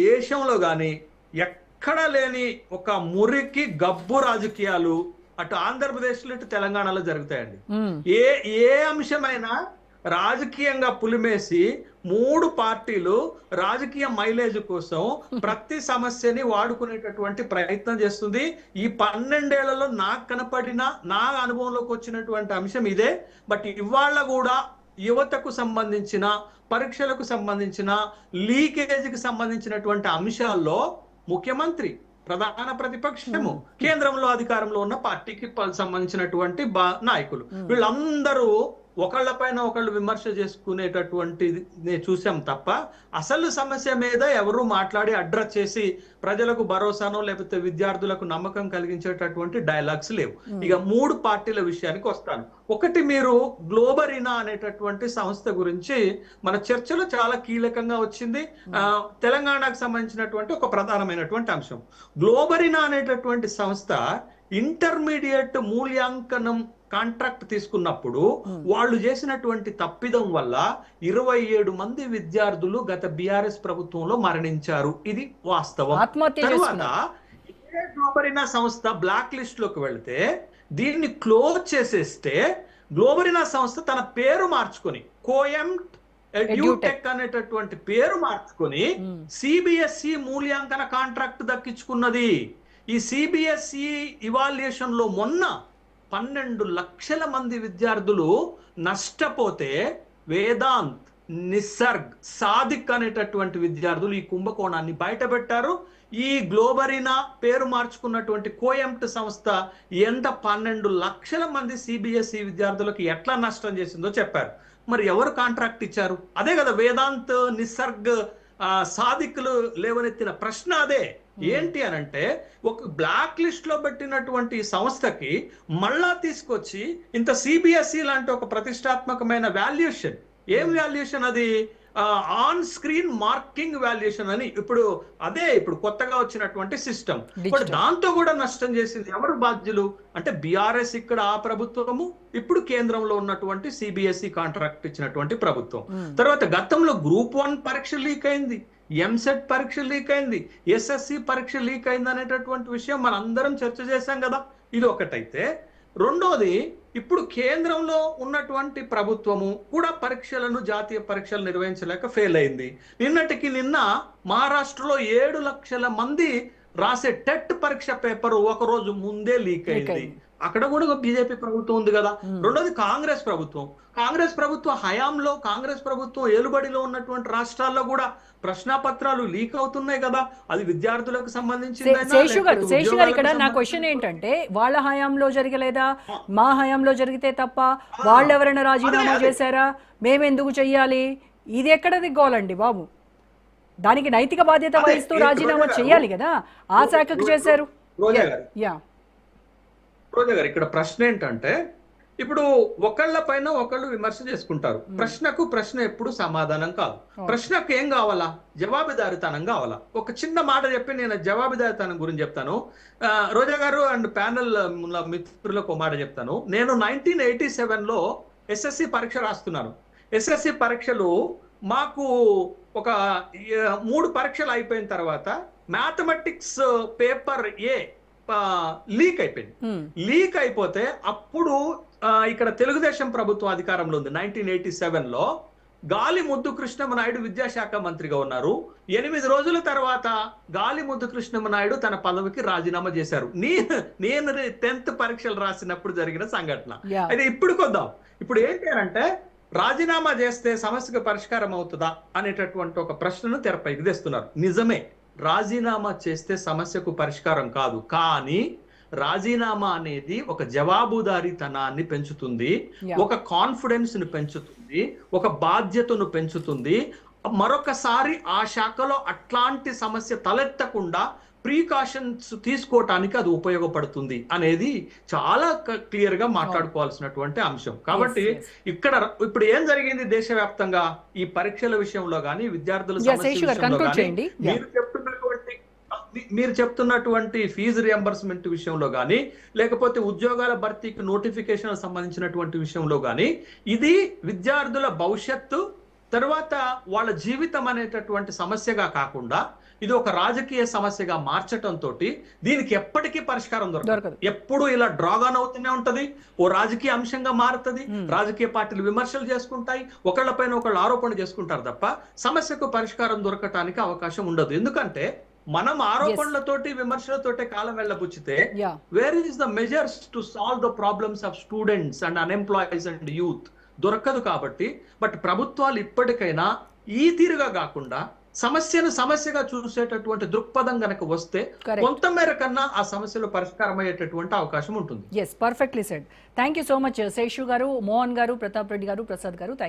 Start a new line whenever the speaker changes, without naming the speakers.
దేశంలో కానీ ఎక్కడ లేని ఒక మురికి గబ్బు రాజకీయాలు అటు ఆంధ్రప్రదేశ్లో ఇటు తెలంగాణలో జరుగుతాయండి. ఏ ఏ అంశమైనా రాజకీయంగా పులిమేసి 3 పార్టీలు రాజకీయ మైలేజ్ కోసం ప్రతి సమస్యని వాడుకునేటటువంటి ప్రయత్నం చేస్తుంది. ఈ 12 ఏళ్లలో నాకు కనపడిన నా అనుభవంలోకి వచ్చినటువంటి అంశం ఇదే. బట్ ఇవాళ కూడా యువతకు సంబంధించిన పరీక్షలకు సంబంధించిన లీకేజీకి సంబంధించినటువంటి అంశాల్లో ముఖ్యమంత్రి, ప్రధాన ప్రతిపక్షము, కేంద్రంలో అధికారంలో ఉన్న పార్టీకి సంబంధించినటువంటి నాయకులు వీళ్ళందరూ ఒకళ్ళపైన ఒకళ్ళు విమర్శ చేసుకునేటటువంటి చూసాం తప్ప అసలు సమస్య మీద ఎవరు మాట్లాడి అడ్రస్ చేసి ప్రజలకు భరోసానో లేకపోతే విద్యార్థులకు నమ్మకం కలిగించేటటువంటి డైలాగ్స్ లేవు. ఇక 3 పార్టీల విషయానికి వస్తాను. ఒకటి, మీరు గ్లోబరీనా అనేటటువంటి సంస్థ గురించి మన చర్చలో చాలా కీలకంగా వచ్చింది. తెలంగాణకు సంబంధించినటువంటి ఒక ప్రధానమైనటువంటి అంశం. గ్లోబరీనా అనేటటువంటి సంస్థ ఇంటర్మీడియట్ మూల్యాంకనం కాంట్రాక్ట్ తీసుకున్నప్పుడు వాళ్ళు చేసినటువంటి తప్పిదం వల్ల 27 మంది విద్యార్థులు గత బీఆర్ఎస్ ప్రభుత్వంలో మరణించారు. ఇది వాస్తవం. తర్వాత గ్లోబరీనా సంస్థ బ్లాక్ లిస్ట్ లోకి వెళితే దీన్ని క్లోజ్ చేసేస్తే గ్లోబరీనా సంస్థ తన పేరు మార్చుకొని కోఎంట్ ఎడ్యూటెక్ అనేటటువంటి పేరు మార్చుకొని సిబిఎస్ఈ మూల్యాంకన కాంట్రాక్ట్ దక్కించుకున్నది. ఈ సిబిఎస్ఈ ఇవాల్యుయేషన్ లో మొన్న 12 లక్షల మంది విద్యార్థులు నష్టపోతే వేదాంత్, నిసర్గ్, సాదిక్ అనేటటువంటి విద్యార్థులు ఈ కుంభకోణాన్ని బయటపెట్టారు. ఈ గ్లోబరీనా పేరు మార్చుకున్నటువంటి కోఎంట్ సంస్థ ఎంత 12 లక్షల మంది సిబిఎస్ఈ విద్యార్థులకు ఎట్లా నష్టం చేసిందో చెప్పారు. మరి ఎవరు కాంట్రాక్ట్ ఇచ్చారు? అదే కదా వేదాంత్, నిసర్గ్, సాదిక్లు లేవనెత్తిన ప్రశ్న అదే. ఏంటి అనంటే ఒక బ్లాక్ లిస్ట్ లో పెట్టినటువంటి సంస్థకి మళ్ళా తీసుకొచ్చి ఇంత సిబిఎస్ఈ లాంటి ఒక ప్రతిష్టాత్మకమైన వాల్యుయేషన్, ఏం వాల్యుయేషన్ అది? ఆన్ స్క్రీన్ మార్కింగ్ వాల్యుయేషన్ అని ఇప్పుడు కొత్తగా వచ్చినటువంటి సిస్టమ్. దాంతో కూడా నష్టం చేసింది ఎవరు బాధ్యులు అంటే బీఆర్ఎస్, ఇక్కడ ఆ ప్రభుత్వము, ఇప్పుడు కేంద్రంలో ఉన్నటువంటి సిబిఎస్ఈ కాంట్రాక్ట్ ఇచ్చినటువంటి ప్రభుత్వం. తర్వాత గతంలో గ్రూప్ 1 పరీక్ష లీక్ అయింది, ఎంసెట్ పరీక్ష లీక్ అయింది, ఎస్ఎస్సి పరీక్ష లీక్ అయింది అనేటటువంటి విషయం మనందరం చర్చ చేశాం కదా. ఇది ఒకటైతే, రెండోది ఇప్పుడు కేంద్రంలో ఉన్నటువంటి ప్రభుత్వము కూడా పరీక్షలను, జాతీయ పరీక్షలు నిర్వహించలేక ఫెయిల్ అయింది. నిన్నటికి నిన్న మహారాష్ట్రలో 7 లక్షల మంది రాసే టెట్ పరీక్ష పేపర్ ఒక రోజు ముందే లీక్ అయింది. అక్కడ కూడా బీజేపీ ప్రభుత్వం ఉంది కదా. రెండోది కాంగ్రెస్ ప్రభుత్వం హయాంలో, కాంగ్రెస్ ప్రభుత్వం ఏలుబడిలో ఉన్నటువంటి రాష్ట్రాల్లో కూడా ప్రశ్నపత్రాలు లీక్ అవుతున్నాయి కదా. అది విద్యార్థులకు సంబంధించి.
శేషు గారు, ఇక్కడ నా క్వశ్చన్ ఏంటంటే, వాళ్ళ హయాంలో జరగలేదా, మా హయాంలో జరిగితే తప్ప వాళ్ళు ఎవరైనా రాజీనామా చేశారా, మేమెందుకు చెయ్యాలి? ఇది ఎక్కడ దిగ్గోలండి బాబు? దానికి నైతిక బాధ్యత వహిస్తూ రాజీనామా చెయ్యాలి కదా. ఆ శాఖకు చేశారు.
రోజా గారు, ఇక్కడ ప్రశ్న ఏంటంటే, ఇప్పుడు ఒకళ్ళ పైన ఒకళ్ళు విమర్శ చేసుకుంటారు. ప్రశ్న ఎప్పుడు సమాధానం కాదు. ప్రశ్నకు ఏం కావాలా? జవాబుదారితనం కావాలా. ఒక చిన్న మాట చెప్పి నేను జవాబుదారితనం గురించి చెప్తాను. రోజా గారు అండ్ ప్యానల్ మిత్రులకు ఒక మాట చెప్తాను. నేను 1987లో ఎస్ఎస్సి పరీక్ష రాస్తున్నాను. ఎస్ఎస్సి పరీక్షలు మాకు ఒక 3 పరీక్షలు అయిపోయిన తర్వాత మ్యాథమెటిక్స్ పేపర్ ఏ లీక్ అయిపోయింది. లీక్ అయిపోతే అప్పుడు ఇక్కడ తెలుగుదేశం ప్రభుత్వం అధికారంలో ఉంది. 1987లో గాలి ముద్దు కృష్ణమనాయుడు విద్యాశాఖ మంత్రిగా ఉన్నారు. 8 రోజుల తర్వాత గాలి ముద్దు కృష్ణమనాయుడు తన పదవికి రాజీనామా చేశారు. నేను 10th పరీక్షలు రాసినప్పుడు జరిగిన సంఘటన. అయితే ఇప్పుడు కొద్దాం. ఇప్పుడు ఏంటి అంటే, రాజీనామా చేస్తే సమస్యకు పరిష్కారం అవుతుందా అనేటటువంటి ఒక ప్రశ్నను తెరపైకి తెస్తున్నారు. నిజమే, రాజీనామా చేస్తే సమస్యకు పరిష్కారం కాదు. కానీ రాజీనామా అనేది ఒక జవాబుదారీతనాన్ని పెంచుతుంది, ఒక కాన్ఫిడెన్స్ ని పెంచుతుంది, ఒక బాధ్యతను పెంచుతుంది. మరొకసారి ఆ శాఖలో అట్లాంటి సమస్య తలెత్తకుండా ప్రీకాషన్స్ తీసుకోవటానికి అది ఉపయోగపడుతుంది అనేది చాలా క్లియర్ గా మాట్లాడుకోవాల్సినటువంటి అంశం. కాబట్టి ఇప్పుడు ఏం జరిగింది దేశవ్యాప్తంగా ఈ పరీక్షల విషయంలో కానీ, విద్యార్థుల సమస్య విషయంలో కానీ, మీరు చెప్తున్నటువంటి ఫీజు రియంబర్స్మెంట్ విషయంలో కానీ, లేకపోతే ఉద్యోగాల భర్తీకి నోటిఫికేషన్ సంబంధించినటువంటి విషయంలో కానీ, ఇది విద్యార్థుల భవిష్యత్తు తర్వాత వాళ్ళ జీవితం అనేటటువంటి సమస్యగా కాకుండా ఇది ఒక రాజకీయ సమస్యగా మార్చటం తోటి దీనికి ఎప్పటికీ పరిష్కారం దొరకదు.
దొరకదు.
ఎప్పుడు ఇలా డ్రాగాన్ అవుతూనే ఉంటది, ఓ రాజకీయ అంశంగా మారుతుంది, రాజకీయ పార్టీలు విమర్శలు చేసుకుంటాయి, ఒకళ్ళపైన ఒకళ్ళు ఆరోపణ చేసుకుంటారు తప్ప సమస్యకు పరిష్కారం దొరకటానికి అవకాశం ఉండదు. ఎందుకంటే మనం ఆరోపణలతోటి విమర్శలతోటి కాలం వెళ్ళబుచ్చితే
yeah
where is the measures to solve the problems of students and unemployees and youth దొరకదు. కాబట్టి బట్ ప్రభుత్వాలు ఇప్పటికైనా ఈ తీరుగా కాకుండా సమస్యను సమస్యగా చూసేటటువంటి దృక్పథం గనక వస్తే
Correct.
కొంతమేర కన్నా ఆ సమస్యలు పరిష్కారం అయ్యేటటువంటి అవకాశం ఉంటుంది.
Yes, perfectly said. Thank you so much Seshu garu, Mohan గారు, ప్రతాప్ రెడ్డి గారు, ప్రసాద్ గారు. థ్యాంక్